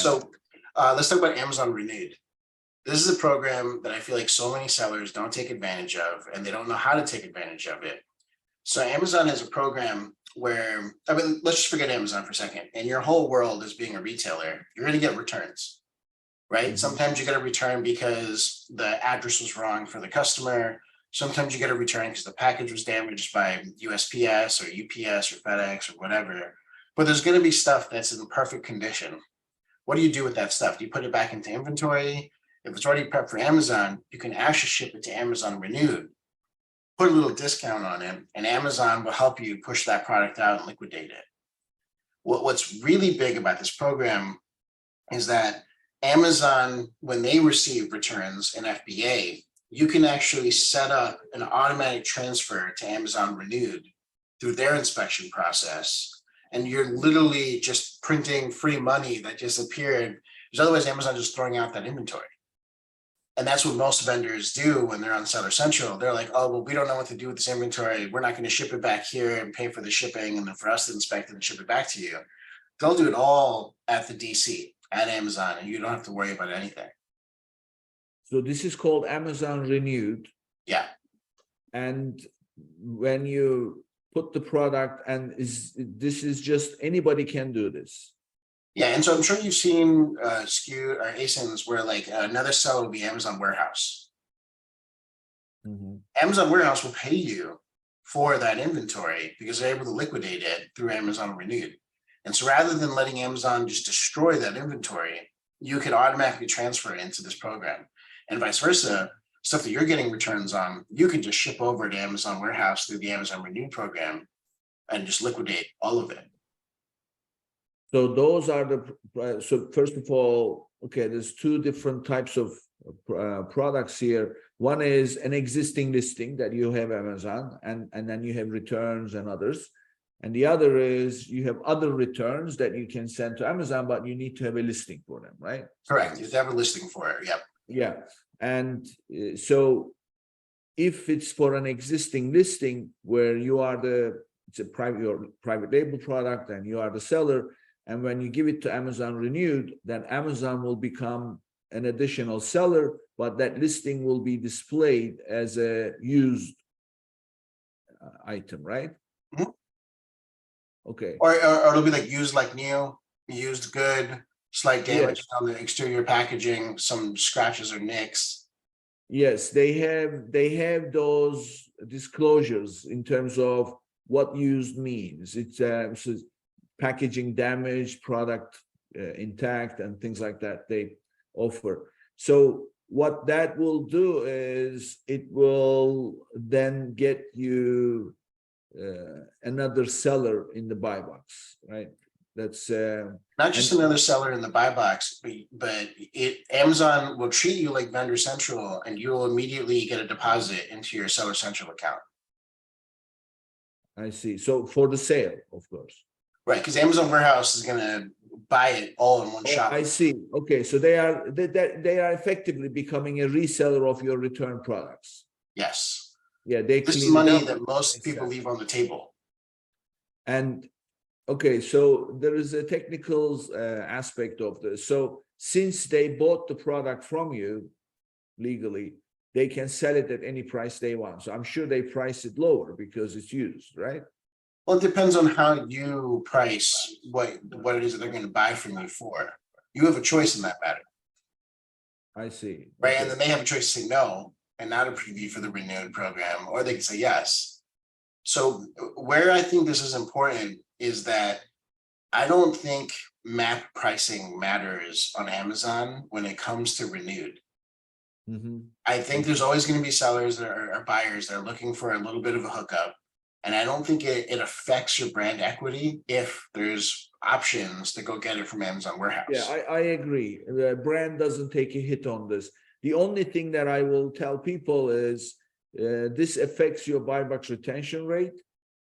So let's talk about Amazon Renewed. This is a program that I feel like so many sellers don't take advantage of, and they don't know how to take advantage of it. So Amazon has a program where, I mean, let's just forget Amazon for a second. And your whole world as being a retailer, you're going to get returns, right? Sometimes you get a return because the address was wrong for the customer. Sometimes you get a return because the package was damaged by USPS or UPS or FedEx or whatever. But there's going to be stuff that's in perfect condition. What do you do with that stuff? Do you put it back into inventory? If it's already prepped for Amazon, you can actually ship it to Amazon Renewed, put a little discount on it, and Amazon will help you push that product out and liquidate it. What's really big about this program is that Amazon, when they receive returns in FBA, you can actually set up an automatic transfer to Amazon Renewed through their inspection process. And you're literally just printing free money that just appeared, because otherwise Amazon just throwing out that inventory. And that's what most vendors do when they're on Seller Central. They're like, oh, well, we don't know what to do with this inventory. We're not going to ship it back here and pay for the shipping and then for us to inspect it and ship it back to you. They'll do it all at the DC at Amazon, and you don't have to worry about anything. So this is called Amazon Renewed. Yeah. And when you put the product, and this is just anybody can do this. Yeah, and so I'm sure you've seen SKU or ASINs where like another seller will be Amazon Warehouse. Amazon Warehouse will pay you for that inventory because they're able to liquidate it through Amazon Renewed. And so rather than letting Amazon just destroy that inventory, you can automatically transfer it into this program. And vice versa, stuff that you're getting returns on, you can just ship over to Amazon Warehouse through the Amazon Renewed program and just liquidate all of it. So those are the, so first of all, okay, there's two different types of products here. One is an existing listing that you have Amazon, and then you have returns and others. And the other is you have other returns that you can send to Amazon, but you need to have a listing for them, right? Correct. You have to have a listing for it. Yep. Yeah. And so if it's for an existing listing where you are it's a private label product and you are the seller, and when you give it to Amazon Renewed, then Amazon will become an additional seller, but that listing will be displayed as a used item, right? Okay. Or it'll be like used like new, used good, slight damage on the exterior packaging, some scratches or nicks. Yes, they have those disclosures in terms of what used means. It's so packaging damage, product intact, and things like that they offer. So what that will do is it will then get you another seller in the buy box, right? That's not just another seller in the buy box, but Amazon will treat you like Vendor Central, and you will immediately get a deposit into your Seller Central account. I see. So for the sale, of course. Right, because Amazon Warehouse is going to buy it all in one shot. I see. Okay, so they are effectively becoming a reseller of your return products. Yes. Yeah, this is money that most people leave on the table. And okay, so there is a technical aspect of this. So since they bought the product from you legally, they can sell it at any price they want. So I'm sure they price it lower because it's used, right? Well, it depends on how you price what it is that they're going to buy from you for. You have a choice in that matter. I see. Right, okay. And then they have a choice to say no and not a preview for the Renewed program, or they can say yes. So where I think this is important is that I don't think map pricing matters on Amazon when it comes to Renewed. I think there's always going to be sellers that are buyers that are looking for a little bit of a hookup. And I don't think it affects your brand equity if there's options to go get it from Amazon Warehouse. Yeah, I agree. The brand doesn't take a hit on this. The only thing that I will tell people is this affects your buy box retention rate.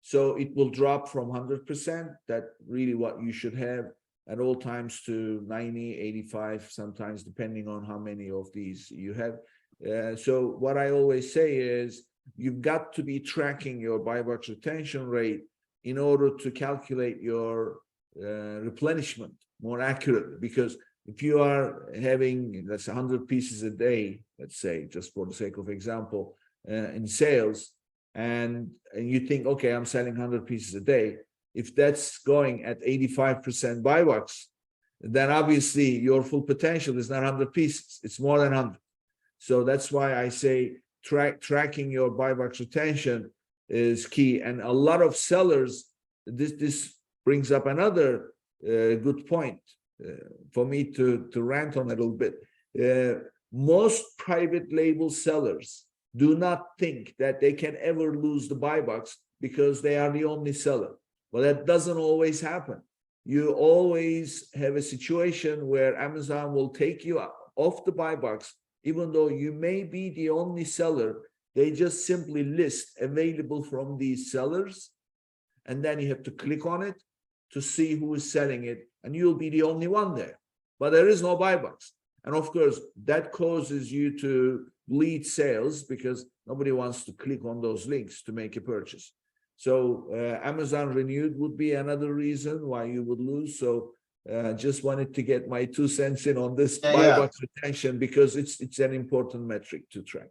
So it will drop from 100%, that really what you should have at all times, to 90, 85, sometimes depending on how many of these you have. So what I always say is you've got to be tracking your buy box retention rate in order to calculate your replenishment more accurately, because if you are having, let's say, 100 pieces a day, let's say, just for the sake of example, in sales, and you think, okay, I'm selling 100 pieces a day. If that's going at 85% buy box, then obviously your full potential is not 100 pieces, it's more than 100. So that's why I say tracking your buy box retention is key. And a lot of sellers, this brings up another good point for me to rant on a little bit. Most private label sellers do not think that they can ever lose the buy box because they are the only seller. Well, that doesn't always happen. You always have a situation where Amazon will take you off the buy box, even though you may be the only seller. They just simply list available from these sellers, and then you have to click on it to see who is selling it, and you'll be the only one there. But there is no buy box. And of course, that causes you to bleed sales because nobody wants to click on those links to make a purchase. So Amazon Renewed would be another reason why you would lose. So just wanted to get my 2 cents in on this buy box retention because it's an important metric to track.